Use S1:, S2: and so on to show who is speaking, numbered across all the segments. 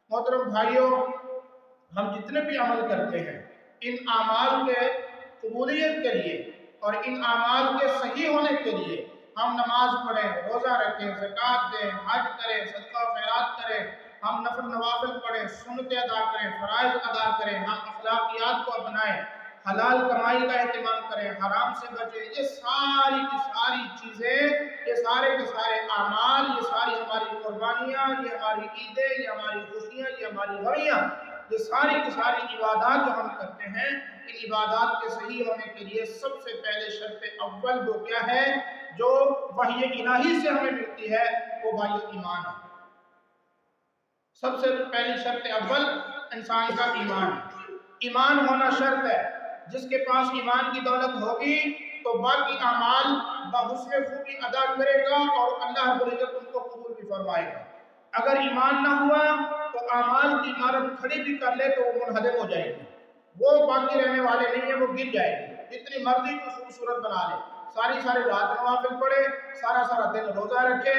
S1: محترم بھائیوں، ہم جتنے بھی عمل کرتے ہیں ان اعمال کے قبولیت کے لیے اور ان اعمال کے صحیح ہونے کے لیے ہم نماز پڑھیں، روزہ رکھیں، زکوٰۃ دیں، حج کریں، صدقہ و خیرات کریں، ہم نفل نوافل پڑھیں، سنتیں ادا کریں، فرائض ادا کریں، ہم اخلاقیات کو اپنائیں، حلال کمائی کا اہتمام کریں، حرام سے بچیں۔ یہ ساری کی ساری چیزیں، یہ سارے کے سارے اعمال، یہ ساری ہماری قربانیاں، یہ ہماری عیدیں، یہ ہماری خوشیاں، یہ ہماری غمیاں، یہ ساری کی ساری عبادات جو ہم کرتے ہیں، ان عبادات کے صحیح ہونے کے لیے سب سے پہلے شرط اول وہ کیا ہے جو وحی الہی سے ہمیں ملتی ہے، وہ بھائی ایمان ہے۔ سب سے پہلی شرط اول انسان کا ایمان ہے۔ ایمان ہونا شرط ہے۔ جس کے پاس ایمان کی دولت ہوگی تو باقی اعمال بحسن خوبی ادا کرے گا اور اللہ رب العزت ان کو قبول بھی فرمائے گا۔ اگر ایمان نہ ہوا تو اعمال کی عمارت کھڑی بھی کر لے تو وہ منہدم ہو جائے گی، وہ باقی رہنے والے نہیں ہیں، وہ گر جائے گی۔ جتنی مرضی کو خوبصورت بنا لے، ساری رات نوافل پڑھے، سارا دن روزہ رکھے،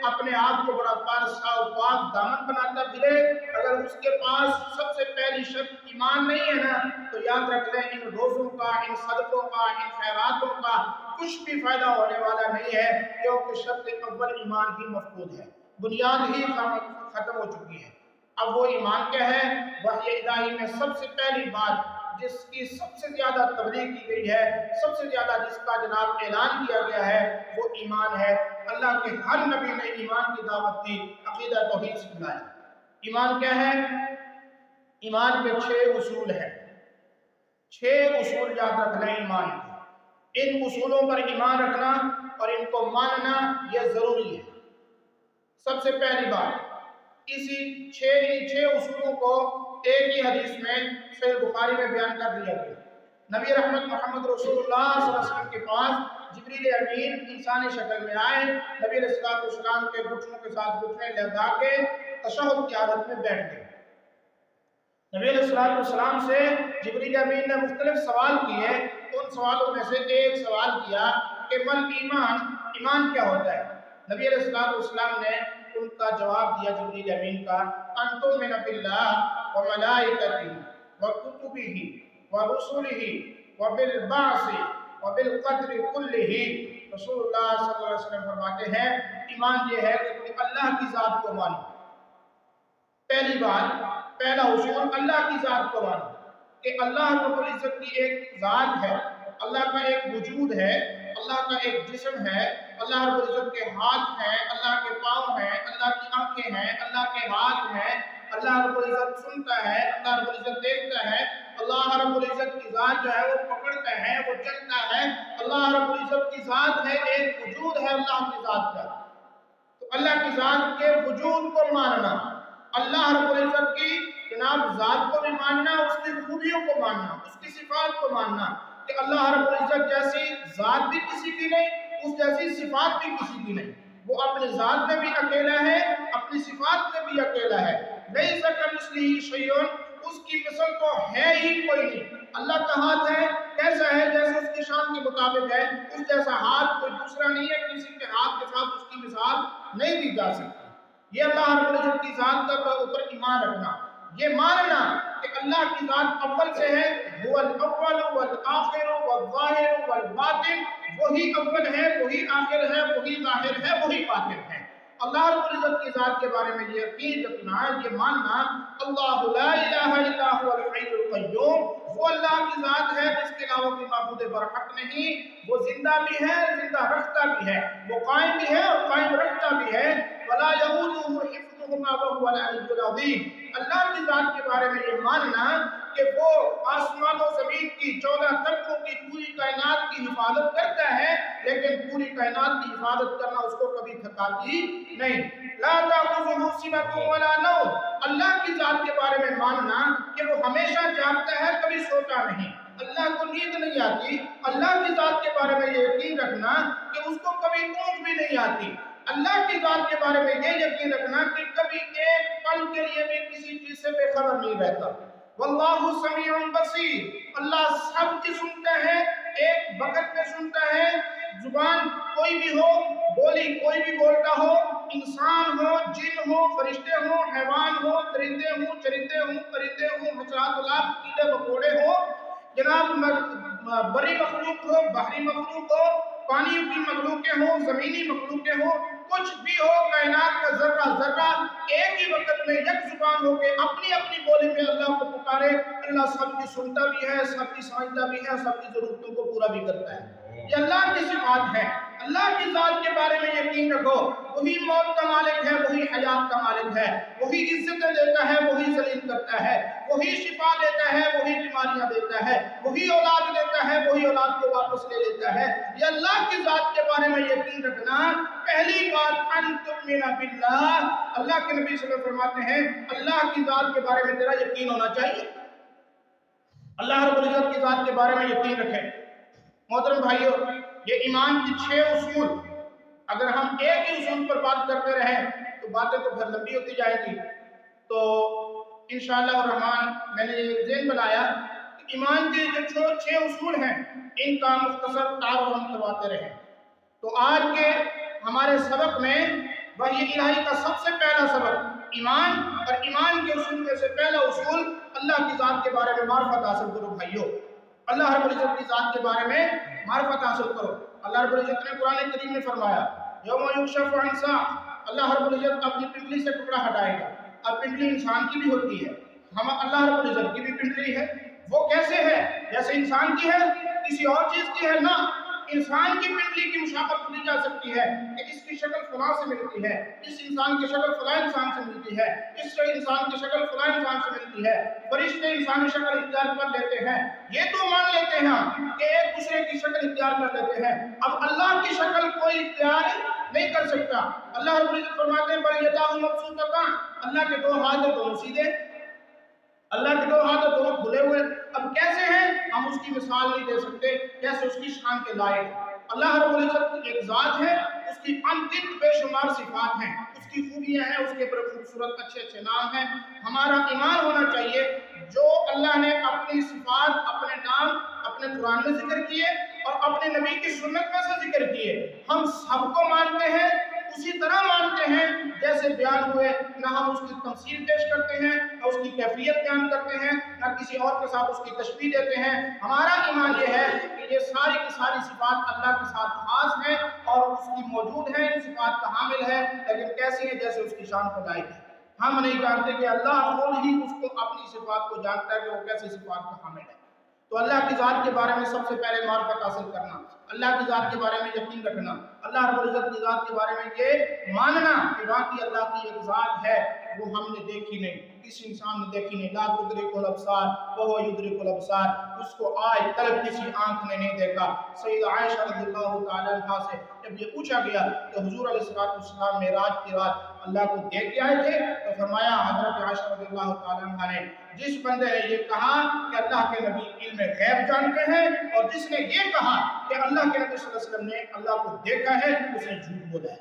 S1: اپنے آپ کو بڑا پارسا و پاک دامن بناتا پھرے، اگر اس کے پاس سب سے پہلی شرط ایمان نہیں ہے نا تو یاد رکھ لیں ان روزوں کا، ان صدقوں کا، ان خیراتوں کا کچھ بھی فائدہ ہونے والا نہیں ہے، کیونکہ شرط اول ایمان ہی مفقود ہے، بنیاد ہی ختم ہو چکی ہے۔ اب وہ ایمان کیا ہے؟ وحی الہی میں سب سے پہلی بات جس کی سب سے زیادہ تبلیغ کی گئی ہے، سب سے زیادہ جس کا جناب اعلان کیا گیا ہے، وہ ایمان ہے۔ اللہ کے ہر نبی نے ایمان کی دعوت دی، عقیدہ توحید سکھلایا۔ ایمان کیا ہے؟ ایمان کے 6 اصول ہیں۔ 6 اصول یاد رکھنا ایمان کے۔ ان اصولوں پر ایمان رکھنا اور ان کو ماننا یہ ضروری ہے۔ سب سے پہلی بات، اسی 6 اصولوں کو ایک ہی حدیث میں صحیح بخاری میں بیان کر دیا گیا۔ نبی رحمت محمد رسول اللہ صلی اللہ علیہ وسلم کے پاس جبریل امین انسانی شکل میں آئے، نبی علیہ السلام کے گھٹنوں کے ساتھ گھٹنے لگا کے تشہد کی حالت میں بیٹھ گئے۔ نبی علیہ السلام سے جبریل امین نے مختلف سوال کیے، ان سوالوں میں سے ایک سوال کیا کہ مل ایمان کیا ہوتا ہے؟ نبی علیہ السلام نے ان کا جواب دیا جبریل امین کا، ان تؤمن باللہ وملائکتہ وکتبہ ورسلہ وبالبعث وبالقدر کلہ۔ رسول اللہ صلی اللہ علیہ وسلم فرماتے ہیں ایمان یہ ہے کہ تم اللہ کی ذات کو مانو۔ پہلی بات، پہلا اصول اللہ کی ذات کو مانو کہ اللہ رب العزت کی ایک ذات ہے، اللہ کا ایک وجود ہے، اللہ کا ایک جسم ہے، اللہ رب العزت کے ہاتھ ہیں، اللہ کے پاؤں ہیں، اللہ کی آنکھیں ہیں، اللہ کے ہاتھ ہیں، اللہ رب العزت سنتا ہے، اللہ رب العزت دیکھتا ہے، اللہ رب العزت کی ذات جو ہے وہ پکڑتا ہے، وہ چلتا ہے، اللہ رب العزت کی ذات ہے، ایک وجود ہے اللہ کی ذات کا۔ تو اللہ کی ذات کے وجود کو ماننا، اللہ رب العزت کی جناب ذات کو بھی ماننا، اس کی خوبیوں کو ماننا، اس کی صفات کو ماننا کہ اللہ رب العزت جیسی ذات بھی کسی کی نہیں، اس جیسی صفات بھی کسی کی نہیں، وہ اپنی ذات میں بھی اکیلا ہے، اپنی صفات میں بھی اکیلا ہے۔ لیس کمثلہ شیء، اس کی مثل تو ہے ہی کوئی نہیں۔ اللہ کا ہاتھ ہے، کیسا ہے؟ جیسے اس کی شان کے مطابق ہے، اس جیسا ہاتھ کوئی دوسرا نہیں ہے، کسی کے ہاتھ کے ساتھ اس کی مثال نہیں دی جا سکتی۔ یہ اللہ رب العزت کی ذات کا اوپر ایمان رکھنا، یہ ماننا کہ اللہ کی ذات اول سے ہے، هو الاول والآخر والظاہر والباطن، وہی اول ہے، وہی آخر ہے، وہی ظاہر ہے، وہی باطن ہے۔ اللہ رب العزت کی ذات کے بارے میں یہ یقین رکھنا، یہ ماننا، اللہ لا الہ الا هو الحی القیوم، وہ اللہ کی ذات ہے جس کے علاوہ کوئی معبود برحق نہیں، وہ زندہ بھی ہے، زندہ رکھتا بھی ہے، وہ قائم بھی ہے اور قائم رکھتا بھی ہے، ولا یؤودہ حفظہما وہو العلی العظیم۔ اللہ کی ذات کے بارے میں یہ ماننا کہ وہ آسمان و زمین کی 14 طبقوں کی پوری کائنات کی حفاظت کرتا ہے، لیکن پوری کائنات کی حفاظت کرنا اس کو کبھی تھکاتی نہیں۔ لا تأخذہ سنۃ ولا نوم، اللہ کی ذات کے بارے میں ماننا کہ وہ ہمیشہ جاگتا ہے، کبھی سوتا نہیں، اللہ کو نیند نہیں آتی۔ اللہ کی ذات کے بارے میں یہ یقین رکھنا کہ اس کو کبھی اونگ بھی نہیں آتی۔ اللہ کی ذات کے بارے میں یہ یقین رکھنا کہ کبھی ایک پل کے لیے بھی کسی چیز سے بے خبر نہیں رہتا۔ واللہ سمیع بصیر، اللہ سب کی سنتا ہے، ایک وقت میں سنتا ہے، जुबान कोई भी हो, बोली कोई भी बोलता हो, इंसान हो, जिन हो, फरिश्ते हो, हैवान हो, परिंदे हो, चरिंदे हो, परिंदे हो, हशरात, कीड़े मकोड़े हो, जनाब बड़ी मखलूक हो, बहरी मखलूक हो, पानी की मखलूकें हो, जमीनी मखलूकें हो, कुछ भी हो, कायनात का जर्रा जर्रा एक ही वक्त में एक जुबान होके अपनी अपनी बोली में अल्लाह को पुकारे। अल्लाह सबकी सुनता भी है, सबकी समझता भी है, सबकी जरूरतों को पूरा भी करता है। ये अल्लाह की सिफात है। अल्लाह की जात के बारे में यकीन रखो, वही मौत का मालिक है, वही हयात का मालिक है, वही इज्जतें देता है, वही जलील करता है, वही शिफा देता है, वही बीमारियां देता है, वही औलाद देता है, वही औलाद को वापस ले लेता है। ये अल्लाह की जात के बारे में यकीन रखना। पहली बात अन तुमिना बिल्लाह, अल्लाह के नबी सल्लल्लाहु अलैहि वसल्लम फरमाते हैं अल्लाह की जात के बारे में तेरा यकीन होना चाहिए। अल्लाह रब्बुल इज्जत की जात के बारे में यकीन रखें। मोहतरम भाइयों, ये ईमान की 6 उसूल, अगर हम एक ही उसूल पर बात करते रहें तो बातें तो फिर लंबी होती जाएगी। तो इंशाअल्लाह रहमान मैंने ये ज़हन बनाया कि ईमान के जो 6 उसूल हैं इनका मुख्तसर तारुफ हम करवाते रहें। तो आज के हमारे सबक में वही इलाही का सबसे पहला सबक ईमान, और ईमान के उसूल में से पहला उसूल अल्लाह की ज़ात के बारे में मार्फत हासिल करो। भाइयों, अल्लाह रब्बुल इज्जत की ज़ात के बारे में मार्फत हासिल करो। अल्लाह रब्बुल इज्जत ने कुरान करीम में फरमाया यौम युक्शफ़ु अन साक़, अल्लाह रब्बुल इज्जत अपनी पिंडली से टुकड़ा हटाएगा। अब पिंडली इंसान की भी होती है, हम अल्लाह रब्बुल इज्जत की भी पिंडली है। वो कैसे है? जैसे इंसान की है, किसी और चीज की है ना। इंसान की पिंडली की मुशाबहत की जा सकती है कि इसकी शक्ल फलां से मिलती है, इस इंसान की शक्ल फलां इंसान से मिलती है, इस इंसान की शक्ल फलां इंसान से मिलती है। फरिश्ते इंसानी शक्ल इख्तियार कर लेते हैं, ये तो मान लेते हैं कि एक दूसरे की शक्ल इख्तियार कर लेते हैं। अब अल्लाह की शक्ल कोई इख्तियार नहीं कर सकता। अल्लाह रब्बुल इज्जत फरमाते हैं बल यदाहु मबसूततान, अल्लाह के 2 हाथ हैं, दोनों सीधे, अल्लाह के 2 हाथ दोनों खुले हुए। अब कैसे हैं हम उसकी मिसाल नहीं दे सकते, कैसे उसकी शान के लायक। अल्लाह रब्बुल इज्जत एक जात है, उसकी अनगिनत बेशुमार सिफात हैं, उसकी खूबियां हैं, उसके बड़े खूबसूरत अच्छे अच्छे नाम हैं। हमारा ईमान होना चाहिए जो अल्लाह ने अपनी सिफात, अपने नाम अपने कुरान में जिक्र किए और अपने नबी की सुन्नत में से जिक्र किए, हम सबको मानते हैं, उसी तरह मानते हैं जैसे बयान हुए। ना हम उसकी तमसील पेश करते हैं, ना उसकी कैफियत बयान करते हैं, ना किसी और के साथ उसकी तशबीह देते हैं। हमारा ईमान ये है कि ये सारी की सारी सिफात अल्लाह के साथ खास हैं और उसकी मौजूद है, इन सिफात का हामिल है, लेकिन कैसी है? जैसे उसकी शान को लायक है। हम नहीं जानते कि अल्लाह खुद ही उसको अपनी सिफात को जानता है कि वो कैसी सिफात का हामिल है। तो अल्लाह की ज़ात के बारे में सबसे पहले मार्फत हासिल करना, अल्लाह की ज़ात के बारे में यकीन रखना, अल्लाह रब्बुल इज्जत की ज़ात के बारे में ये मानना कि वाकई अल्लाह की एक ज़ात है, वो हमने देखी नहीं, किसी इंसान ने देखी नहीं। ला तुदरिकुल अब्सार व हुवा युदरिकुल अब्सार, उसको आज तक किसी आंख ने नहीं देखा। सैयदा आयशा रज़ियल्लाहु तआला अन्हा से जब ये पूछा गया कि हुजूर अलैहिस्सलातु वस्सलाम मेराज की रात अल्लाह को देख के आए थे, तो फरमाया हज़रत आयशा रज़ियल्लाहु तआला अन्हा ने, जिस बंदे ने ये कहा कि अल्लाह के नबी इल्म गैब जानते हैं और जिसने ये कहा कि अल्लाह के नबी सल्लल्लाहु अलैहि वसल्लम ने अल्लाह को देखा है, उसने झूठ बोला है,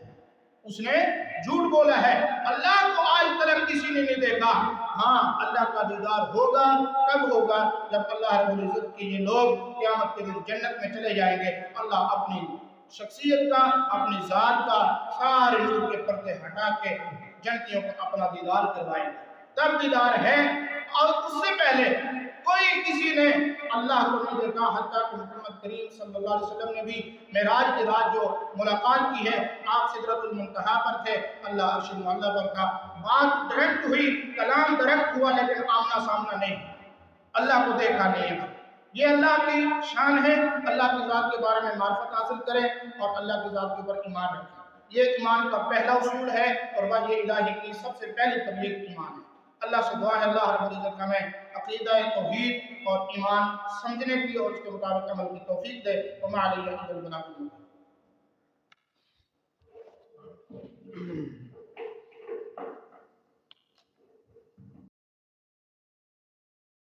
S1: उसने झूठ बोला है। अल्लाह को आज तक किसी ने नहीं देखा। हाँ, अल्लाह का दीदार होगा, कब होगा? जब अल्लाह रब्बुल इज्जत के ये लोग क़यामत के दिन जन्नत में चले जाएंगे। अल्लाह अपनी शख्सियत का, अपनी ज़ात का सारे नूर के पर्दे हटा के जन्नतियों को अपना दीदार करवाएंगे, तब दीदार है। और उससे पहले कोई किसी ने अल्लाह को नहीं देखा, हत्ता कि मोहम्मद करीम सल्लल्लाहु अलैहि वसल्लम ने भी मेराज की रात जो मुलाकात की है, आप सिदरतुल मुंतहा पर थे, अल्लाह अर्शुल मुअल्ला पर था। बात डायरेक्ट हुई, कलाम डायरेक्ट हुआ, लेकिन आमना सामना नहीं, अल्लाह को देखा नहीं है। ये अल्लाह की शान है। अल्लाह की ज़ात के बारे में मार्फत हासिल करें और अल्लाह की ज़ात के ऊपर ईमान रखें। ये ईमान का पहला उसूल है और वह ये इलाही की सबसे पहली तबलीग ईमान है। अल्लाह से दुआ है अल्लाह रब्बुल इज्जत हमें अक़ीदा तौहीद और ईमान समझने की और उसके मुताबिक अमल की तौफीक दे। वमा अलैना इल्लल बलागुल मुबीन।